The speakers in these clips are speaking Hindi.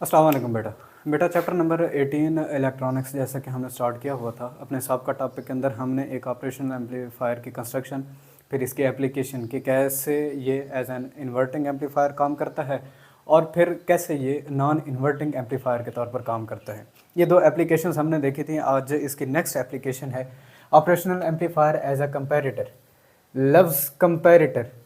अस्सलाम वालेकुम बेटा। चैप्टर नंबर 18 इलेक्ट्रॉनिक्स जैसा कि हमने स्टार्ट किया हुआ था अपने सबका टॉपिक के अंदर हमने एक ऑपरेशनल एम्पलीफायर की कंस्ट्रक्शन, फिर इसकी एप्लीकेशन कि कैसे ये एज एन इन्वर्टिंग एम्पलीफायर काम करता है और फिर कैसे ये नॉन इन्वर्टिंग एम्पलीफायर के तौर पर काम करता है। ये दो एप्लीकेशंस हमने देखी थी। आज इसकी नेक्स्ट एप्लीकेशन है operational amplifier as a comparator. लफ्ज़ कंपैरेटर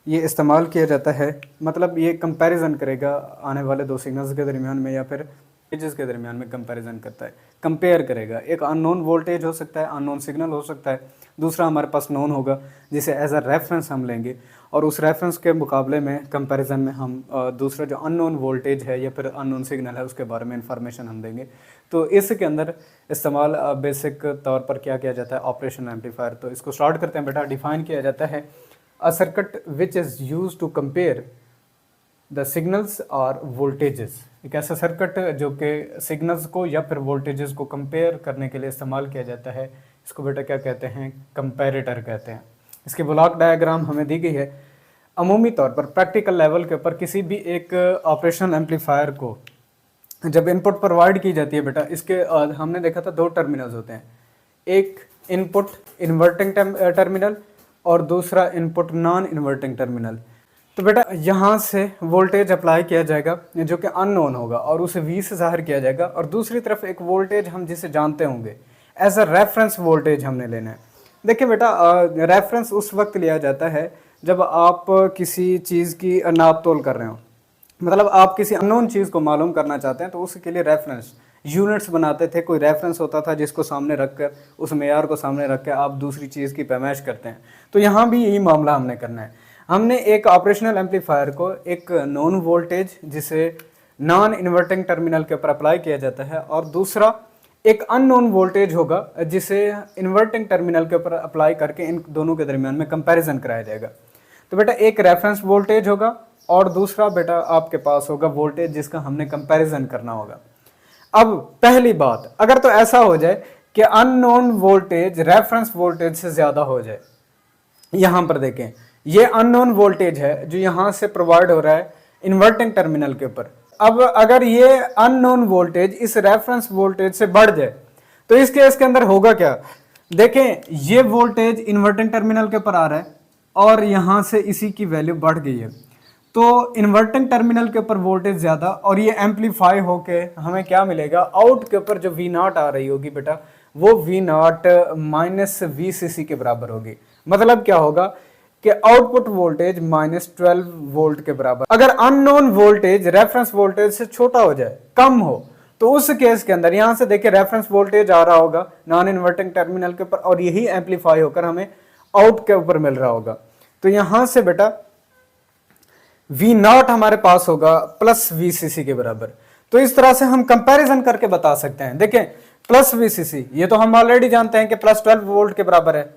ये इस्तेमाल किया जाता है, मतलब ये कंपैरिजन करेगा आने वाले दो सिग्नल्स के दरमियान में या फिर वोल्टेजेस के दरमियान में कंपैरिजन करता है, कंपेयर करेगा। एक अननोन वोल्टेज हो सकता है, अननोन सिग्नल हो सकता है, दूसरा हमारे पास नोन होगा जिसे एज अ रेफरेंस हम लेंगे और उस रेफरेंस के मुकाबले में कंपैरिजन में हम दूसरा जो अननोन वोल्टेज है या फिर अननोन सिग्नल है उसके बारे में इंफॉर्मेशन हम देंगे। तो इसके अंदर इस्तेमाल बेसिक तौर पर क्या किया जाता है ऑपरेशनल एम्पलीफायर। तो इसको स्टार्ट करते हैं बेटा। डिफाइन किया जाता है a circuit which is used to compare the signals or voltages। एक ऐसा सर्किट जो कि सिग्नल्स को या फिर वोल्टेजेस को कंपेयर करने के लिए इस्तेमाल किया जाता है, इसको बेटा क्या कहते हैं, कंपैरेटर कहते हैं। इसकी ब्लॉक डायग्राम हमें दी गई है। अमूमी तौर पर प्रैक्टिकल लेवल के ऊपर किसी भी एक ऑपरेशनल एम्पलीफायर को जब इनपुट प्रोवाइड की जाती है बेटा, इसके हमने देखा था दो टर्मिनल्स होते हैं, एक इनपुट इन्वर्टिंग टर्मिनल और दूसरा इनपुट नॉन इन्वर्टिंग टर्मिनल। तो बेटा यहाँ से वोल्टेज अप्लाई किया जाएगा जो कि अननोन होगा और उसे V से ज़ाहिर किया जाएगा, और दूसरी तरफ एक वोल्टेज हम जिसे जानते होंगे एज अ रेफरेंस वोल्टेज हमने लेना है। देखिए बेटा, रेफरेंस उस वक्त लिया जाता है जब आप किसी चीज़ की नाप तोल कर रहे हो, मतलब आप किसी अननोन चीज़ को मालूम करना चाहते हैं तो उसके लिए रेफरेंस यूनिट्स बनाते थे। कोई रेफरेंस होता था जिसको सामने रख कर, उस मेयार को सामने रख कर आप दूसरी चीज़ की पैमाइश करते हैं। तो यहाँ भी यही मामला हमने करना है। हमने एक ऑपरेशनल एम्पलीफायर को एक नॉन वोल्टेज जिसे नॉन इन्वर्टिंग टर्मिनल के ऊपर अप्लाई किया जाता है और दूसरा एक अननोन वोल्टेज होगा जिसे इन्वर्टिंग टर्मिनल के ऊपर अप्लाई करके इन दोनों के दरमियान में कंपैरिजन कराया जाएगा। तो बेटा एक रेफरेंस वोल्टेज होगा और दूसरा बेटा आपके पास होगा वोल्टेज जिसका हमने कंपैरिजन करना होगा। अब पहली बात, अगर तो ऐसा हो जाए कि अननोन वोल्टेज रेफरेंस वोल्टेज से ज्यादा हो जाए, यहां पर देखें ये अननोन वोल्टेज है जो यहां से प्रोवाइड हो रहा है इन्वर्टिंग टर्मिनल के ऊपर। अब अगर ये अननोन वोल्टेज इस रेफरेंस वोल्टेज से बढ़ जाए तो इस केस के अंदर होगा क्या, देखें ये वोल्टेज इन्वर्टिंग टर्मिनल के ऊपर आ रहा है और यहां से इसी की वैल्यू बढ़ गई है, तो इन्वर्टिंग टर्मिनल के ऊपर वोल्टेज ज्यादा और ये एम्पलीफाई होके हमें क्या मिलेगा, आउट के ऊपर जो V नॉट आ रही होगी बेटा वो V नॉट माइनस VCC के बराबर होगी। मतलब क्या होगा कि आउटपुट वोल्टेज -12 वोल्ट के बराबर। अगर अननोन वोल्टेज रेफरेंस वोल्टेज से छोटा हो जाए, कम हो, तो उस केस के अंदर यहां से देखिए रेफरेंस वोल्टेज आ रहा होगा नॉन इन्वर्टिंग टर्मिनल के ऊपर और यही एम्पलीफाई होकर हमें आउट के ऊपर मिल रहा होगा। तो यहां से बेटा V नॉट हमारे पास होगा प्लस VCC के बराबर। तो इस तरह से हम कंपैरिजन करके बता सकते हैं। देखें प्लस VCC ये तो हम ऑलरेडी जानते हैं कि +12 वोल्ट के बराबर है,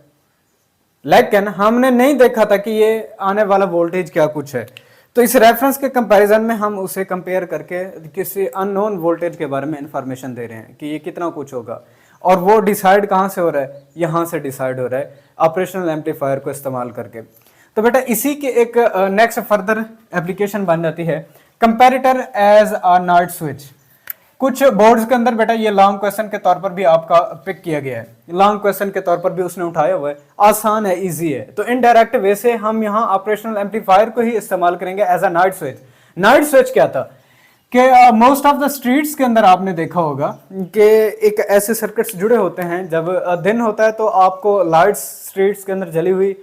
लेकिन हमने नहीं देखा था कि ये आने वाला वोल्टेज क्या कुछ है। तो इस रेफरेंस के कंपैरिजन में हम उसे कंपेयर करके किसी अननोन वोल्टेज के बारे में इंफॉर्मेशन दे रहे हैं कि ये कितना कुछ होगा, और वो डिसाइड कहां से हो रहा है, यहां से डिसाइड हो रहा है ऑपरेशनल एम्पलीफायर को इस्तेमाल करके। तो बेटा इसी के एक नेक्स्ट फर्दर एप्लीकेशन बन जाती है comparator as a night switch. कुछ बोर्ड्स के अंदर बेटा ये लॉन्ग क्वेश्चन के तौर पर भी आपका पिक किया गया है, लॉन्ग क्वेश्चन के तौर पर भी उसने उठाया हुआ है, आसान है, इजी है। तो इनडायरेक्ट वे से हम यहाँ ऑपरेशनल एम्पलीफायर को ही इस्तेमाल करेंगे as a night switch. Night switch क्या था कि मोस्ट ऑफ द स्ट्रीट्स के अंदर आपने देखा होगा कि एक ऐसे सर्किट्स जुड़े होते हैं, जब दिन होता है तो आपको लाइट्स स्ट्रीट्स के अंदर जली हुई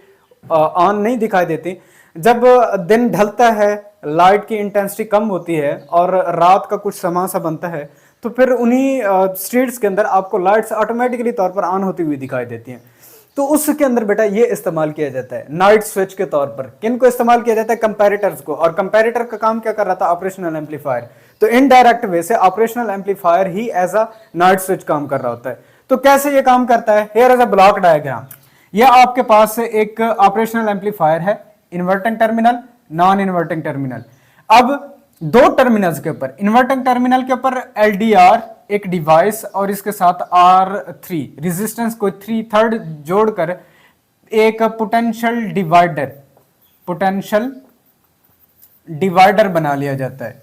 ऑन नहीं दिखाई देती। जब दिन ढलता है लाइट की इंटेंसिटी कम होती है और रात का कुछ समा सा बनता है तो फिर उन्हीं स्ट्रीट्स के अंदर आपको लाइट्स ऑटोमेटिकली तौर पर ऑन होती हुई दिखाई देती हैं। तो उसके अंदर बेटा ये इस्तेमाल किया जाता है नाइट स्विच के तौर पर। किन को इस्तेमाल किया जाता है, कंपैरेटर्स को। और कंपैरेटर का काम क्या कर रहा था, ऑपरेशनल एम्पलीफायर। तो इनडायरेक्ट वे से ऑपरेशनल एम्पलीफायर ही एज अ नाइट स्विच काम कर रहा होता है। तो कैसे ये काम करता है, here is a block diagram. यह आपके पास एक ऑपरेशनल एम्पलीफायर है, inverting terminal, non inverting terminal. अब दो टर्मिनल्स के ऊपर, इन्वर्टिंग टर्मिनल के ऊपर LDR एक डिवाइस और इसके साथ R3 रेजिस्टेंस को 3/3 जोड़कर एक पोटेंशियल डिवाइडर बना लिया जाता है।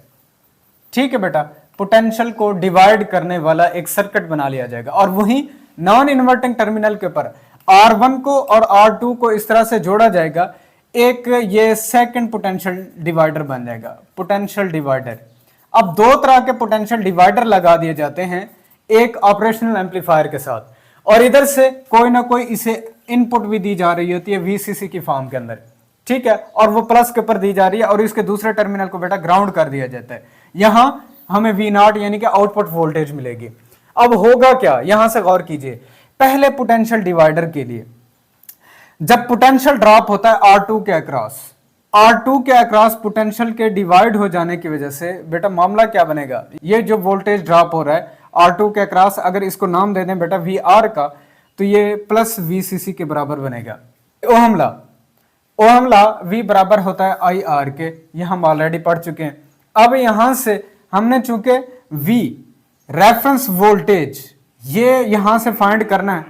ठीक है बेटा, पोटेंशियल को डिवाइड करने वाला एक सर्किट बना लिया जाएगा और वही नॉन इन्वर्टिंग टर्मिनल के ऊपर R1 को और R2 को इस तरह से जोड़ा जाएगा, एक ये सेकंड पोटेंशियल डिवाइडर बन जाएगा, पोटेंशियल डिवाइडर। अब दो तरह के पोटेंशियल डिवाइडर लगा दिए जाते हैं एक ऑपरेशनल एम्पलीफायर के साथ, और इधर से कोई ना कोई इसे इनपुट भी दी जा रही होती है VCC की फॉर्म के अंदर, ठीक है, और वो प्लस के ऊपर दी जा रही है और इसके दूसरे टर्मिनल को बेटा ग्राउंड कर दिया जाता है। यहां हमें V0 यानी कि आउटपुट वोल्टेज मिलेगी। अब होगा क्या, यहां से गौर कीजिए। पहले पोटेंशियल डिवाइडर के लिए जब पोटेंशियल ड्रॉप होता है R2 के अक्रॉस पोटेंशियल के डिवाइड हो जाने की वजह से बेटा मामला क्या बनेगा, ये जो वोल्टेज ड्रॉप हो रहा है R2 के अक्रॉस, अगर इसको नाम दे दें बेटा VR का, तो ये प्लस VCC के बराबर बनेगा। ओहम लॉ V बराबर होता है IR के, ये हम ऑलरेडी पढ़ चुके हैं। अब यहां से हमने चूंकि V रेफरेंस वोल्टेज ये यहां से फाइंड करना है,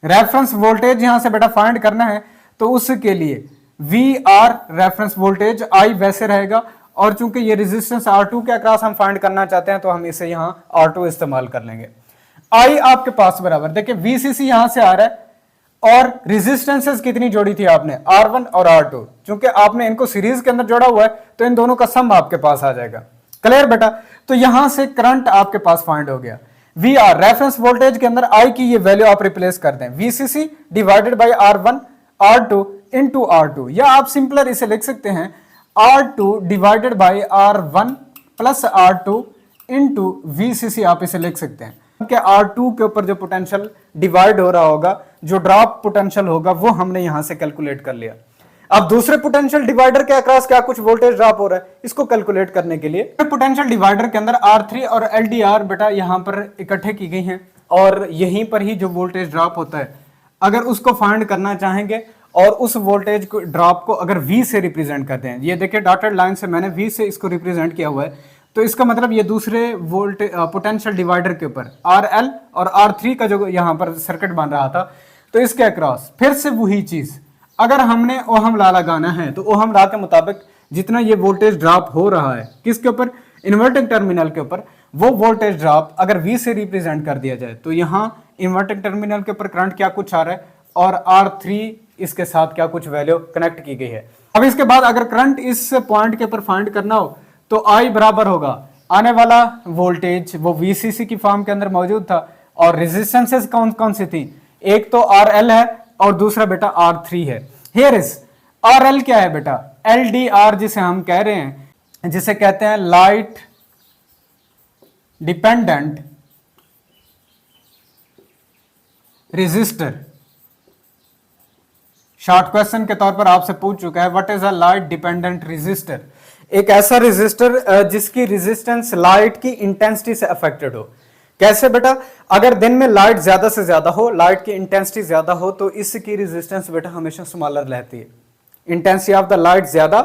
रेफरेंस वोल्टेज यहां से बेटा फाइंड करना है, तो उसके लिए VR रेफरेंस वोल्टेज I वैसे रहेगा, और चूंकि ये रेजिस्टेंस R2 के अक्रॉस हम फाइंड करना चाहते हैं तो हम इसे यहां R2 इस्तेमाल कर लेंगे। I आपके पास बराबर, देखिए VCC यहां से आ रहा है और रेजिस्टेंसेस कितनी जोड़ी थी आपने, R1 और R2, चूंकि आपने इनको सीरीज के अंदर जोड़ा हुआ है तो इन दोनों का सम आपके पास आ जाएगा। क्लियर बेटा, तो यहां से करंट आपके पास फाइंड हो गया। VR रेफरेंस वोल्टेज के अंदर I की ये वैल्यू आप रिप्लेस कर दें, VCC divided by R1 R2 into R2, या आप सिंपलर इसे लिख सकते हैं R2 divided by R1 plus R2 into VCC, आप इसे लिख सकते हैं कि R2 के ऊपर जो पोटेंशियल डिवाइड हो रहा होगा, जो ड्रॉप पोटेंशियल होगा, वो हमने यहां से कैलकुलेट कर लिया। अब दूसरे पोटेंशियल डिवाइडर के अक्रॉस क्या कुछ वोल्टेज ड्रॉप हो रहा है, इसको कैलकुलेट करने के लिए पोटेंशियल डिवाइडर के अंदर R3 और LDR बेटा यहां पर इकट्ठे की गई हैं, और यहीं पर ही जो वोल्टेज ड्रॉप होता है अगर उसको फाइंड करना चाहेंगे और उस वोल्टेज को ड्रॉप को अगर V से रिप्रेजेंट करते हैं, ये देखिए डॉटेड लाइन से मैंने V से इसको रिप्रेजेंट किया हुआ है, तो इसका मतलब ये दूसरे वोल्टेज पोटेंशियल डिवाइडर के ऊपर RL और R3 का जो यहाँ पर सर्किट बन रहा था, तो इसके अक्रॉस फिर से वही चीज, अगर हमने ओहम लॉ लगाना है तो ओहम लॉ के मुताबिक जितना ये वोल्टेज ड्रॉप हो रहा है किसके ऊपर, इन्वर्टिंग टर्मिनल के ऊपर, वो वोल्टेज ड्रॉप अगर V से रिप्रेजेंट कर दिया जाए तो यहाँ इन्वर्टिंग टर्मिनल के ऊपर करंट क्या कुछ आ रहा है और R3 इसके साथ क्या कुछ वैल्यू कनेक्ट की गई है। अब इसके बाद अगर करंट इस पॉइंट के ऊपर फाइंड करना हो तो I बराबर होगा आने वाला वोल्टेज वो VCC की फॉर्म के अंदर मौजूद था, और रेजिस्टेंसेस कौन कौन सी थी, एक तो RL है और दूसरा बेटा R3 है। हियर इज RL क्या है बेटा, LDR जिसे हम कह रहे हैं, जिसे कहते हैं light dependent resistor. Short question के तौर पर आपसे पूछ चुका है what is a light dependent resistor, एक ऐसा रेजिस्टर जिसकी रेजिस्टेंस लाइट की इंटेंसिटी से अफेक्टेड हो। कैसे बेटा, अगर दिन में लाइट ज्यादा से ज्यादा हो, लाइट की इंटेंसिटी ज्यादा हो, तो इसकी रेजिस्टेंस बेटा हमेशा स्मॉलर रहती है। इंटेंसिटी ऑफ द लाइट ज्यादा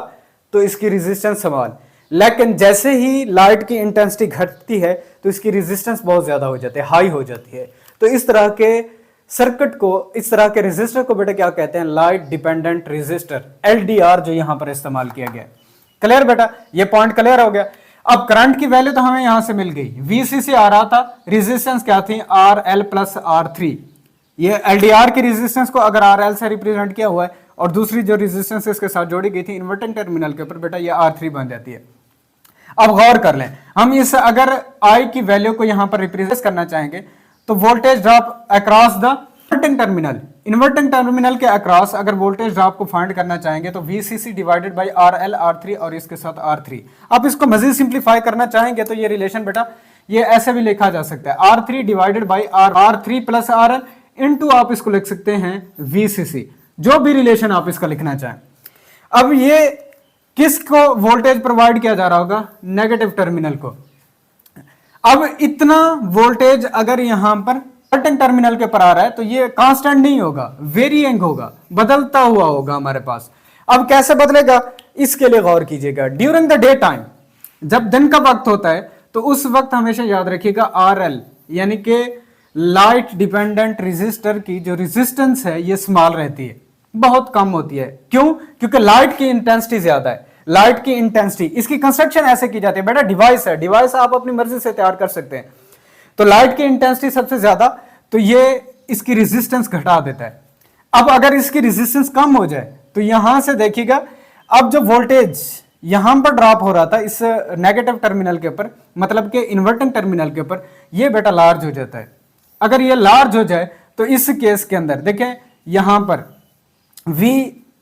तो इसकी रेजिस्टेंस स्मॉल, लेकिन जैसे ही लाइट की इंटेंसिटी घटती है तो इसकी रेजिस्टेंस बहुत ज्यादा हो जाती है, हाई हो जाती है। तो इस तरह के सर्किट को, इस तरह के रेजिस्टर को बेटा क्या कहते हैं, लाइट डिपेंडेंट रेजिस्टर, LDR, जो यहां पर इस्तेमाल किया गया। क्लियर बेटा, ये पॉइंट क्लियर हो गया। अब करंट की वैल्यू तो हमें यहां से मिल गई, VCC आ रहा था, रेजिस्टेंस क्या थी RL प्लस R3, ये LDR की रेजिस्टेंस को अगर RL से रिप्रेजेंट किया हुआ है और दूसरी जो रेजिस्टेंस इसके साथ जोड़ी गई थी इन्वर्टिंग टर्मिनल के ऊपर बेटा ये R3 बन जाती है। अब गौर कर लें, हम इस अगर I की वैल्यू को यहां पर रिप्रेजेंट करना चाहेंगे तो voltage drop across the inverting terminal के अक्रॉस अगर वोल्टेज ड्रॉप को फाइंड करना चाहेंगे तो VCC divided by RL R3 और इसके साथ R3। आप इसको मजीद सिंप्लीफाई करना चाहेंगे तो ये रिलेशन बेटा ये ऐसे भी लिखा जा सकता है, R3 divided by R3 plus RL into आप इसको लिख सकते हैं VCC, जो भी रिलेशन आप इसका लिखना चाहें। अब ये किसको वोल्टेज प्रोवाइड किया जा रहा होगा, नेगेटिव टर्मिनल को। अब इतना वोल्टेज अगर यहां पर टर्मिनल के पर आ रहा है तो ये कांस्टेंट नहीं होगा, वेरिएंग होगा, बदलता हुआ होगा हमारे पास। अब कैसे बदलेगा, इसके लिए गौर कीजिएगा। ड्यूरिंग द डे टाइम, जब दिन का वक्त होता है तो उस वक्त हमेशा याद रखिएगा RL यानी कि लाइट डिपेंडेंट रेजिस्टर की जो रेजिस्टेंस है ये स्मॉल रहती है, बहुत कम होती है। क्यों, क्योंकि लाइट की इंटेंसिटी ज्यादा है। लाइट की इंटेंसिटी, इसकी कंस्ट्रक्शन ऐसे की जाती है बेटा, डिवाइस है, डिवाइस आप अपनी मर्जी से तैयार कर सकते हैं। तो लाइट की इंटेंसिटी सबसे ज्यादा, तो ये इसकी रेजिस्टेंस घटा देता है। अब अगर इसकी रेजिस्टेंस कम हो जाए तो यहां से देखिएगा, अब जो वोल्टेज यहां पर ड्रॉप हो रहा था इस नेगेटिव टर्मिनल के ऊपर, मतलब के इन्वर्टिंग टर्मिनल के ऊपर, ये बेटा लार्ज हो जाता है। अगर ये लार्ज हो जाए तो इस केस के अंदर देखें यहां पर V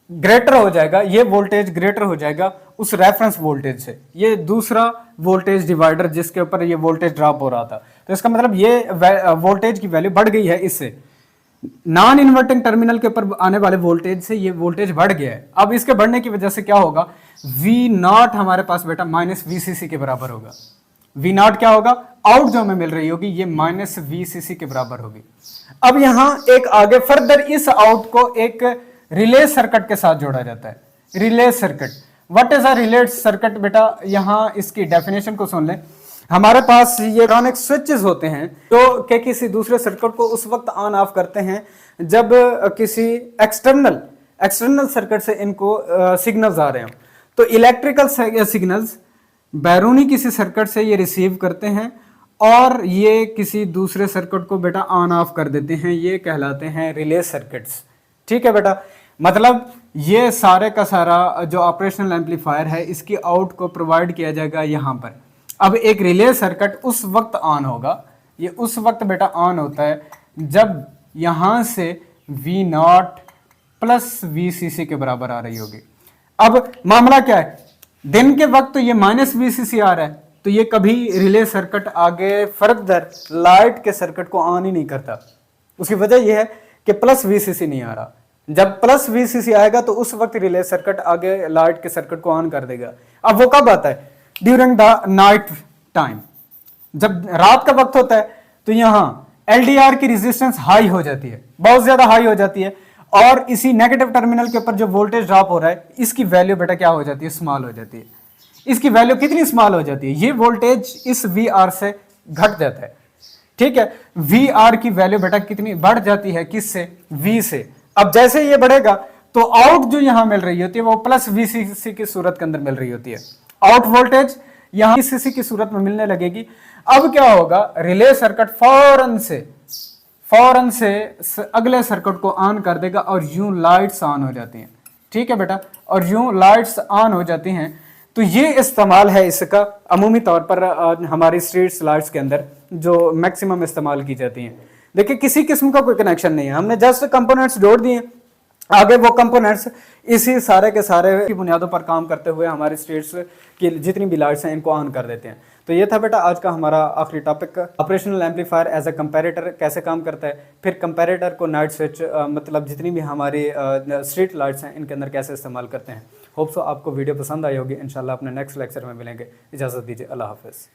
ग्रेटर हो जाएगा, ये वोल्टेज ग्रेटर हो जाएगा उस रेफरेंस वोल्टेज से, ये दूसरा वोल्टेज डिवाइडर जिसके ऊपर ये वोल्टेज ड्रॉप हो रहा था। तो इसका मतलब ये वोल्टेज की वैल्यू बढ़ गई है, इससे नॉन इन्वर्टिंग टर्मिनल के ऊपर आने वाले वोल्टेज से ये वोल्टेज बढ़ गया है। अब इसके बढ़ने की वजह से क्या होगा, V नॉट हमारे पास बेटा माइनस VCC के बराबर होगा। V नॉट क्या होगा, आउट जो हमें मिल रही होगी ये माइनस VCC के बराबर होगी। अब यहां एक आगे फर्दर इस आउट को एक रिले सर्किट के साथ जोड़ा जाता है। Relay circuit, what is a relay circuit बेटा, यहां इसकी डेफिनेशन को सुन लें। हमारे पास ये इलेक्ट्रॉनिक स्विचेस होते हैं जो कि किसी दूसरे सर्किट को उस वक्त ऑन ऑफ करते हैं जब किसी एक्सटर्नल सर्किट से इनको सिग्नल्स आ रहे हो। तो इलेक्ट्रिकल सिग्नल्स बैरूनी किसी सर्किट से ये रिसीव करते हैं और ये किसी दूसरे सर्किट को बेटा ऑन ऑफ कर देते हैं, ये कहलाते हैं रिले सर्किट्स। ठीक है बेटा, मतलब ये सारे का सारा जो ऑपरेशनल एम्पलीफायर है इसकी आउट को प्रोवाइड किया जाएगा यहां पर। अब एक रिले सर्किट उस वक्त ऑन होगा, ये उस वक्त बेटा ऑन होता है जब यहां से V नॉट प्लस VCC के बराबर आ रही होगी। अब मामला क्या है, दिन के वक्त तो ये माइनस VCC आ रहा है, तो ये कभी रिले सर्किट आगे फर्दर लाइट के सर्किट को ऑन ही नहीं करता। उसकी वजह यह है कि प्लस VCC नहीं आ रहा। जब प्लस VCC आएगा तो उस वक्त रिले सर्किट आगे लाइट के सर्किट को ऑन कर देगा। अब वो कब आता है, ड्यूरिंग द नाइट टाइम, जब रात का वक्त होता है तो यहां LDR की रेजिस्टेंस हाई हो जाती है, बहुत ज्यादा हाई हो जाती है, और इसी नेगेटिव टर्मिनल के ऊपर जो वोल्टेज ड्रॉप हो रहा है इसकी वैल्यू बेटा क्या हो जाती है, स्मॉल हो जाती है। इसकी वैल्यू कितनी स्मॉल हो जाती है, ये वोल्टेज इस VR से घट जाता है। ठीक है, VR की वैल्यू बेटा कितनी बढ़ जाती है, किससे, V से। अब जैसे ये बढ़ेगा तो आउट जो यहां मिल रही होती है वो प्लस VCC की सूरत के अंदर मिल रही होती है। आउट वोल्टेज यहां VCC की सूरत में मिलने लगेगी। अब क्या होगा, रिले सर्किट फौरन से अगले सर्किट को ऑन कर देगा और यूं लाइट्स ऑन हो जाती हैं। ठीक है बेटा, और यूं लाइट्स ऑन हो जाती हैं। तो ये इस्तेमाल है इसका अमूमी तौर पर हमारी स्ट्रीट लाइट्स के अंदर जो मैक्सिमम इस्तेमाल की जाती हैं। देखिए किसी किस्म का कोई कनेक्शन नहीं है, हमने जस्ट कंपोनेंट्स जोड़ दिए, आगे वो कंपोनेंट्स इसी सारे के सारे की बुनियादों पर काम करते हुए हमारी स्ट्रीट्स की जितनी भी लाइट्स हैं इनको ऑन कर देते हैं। तो ये था बेटा आज का हमारा आखिरी topic, operational amplifier as a comparator कैसे काम करता है, फिर कंपैरेटर को नाइट स्विच मतलब जितनी भी हमारी स्ट्रीट लाइट्स हैं इनके अंदर कैसे इस्तेमाल करते हैं। होप सो आपको वीडियो पसंद आई होगी। इंशाल्लाह अपने नेक्स्ट लेक्चर में मिलेंगे। इजाज़त दीजिए, अल्लाह हाफिज़।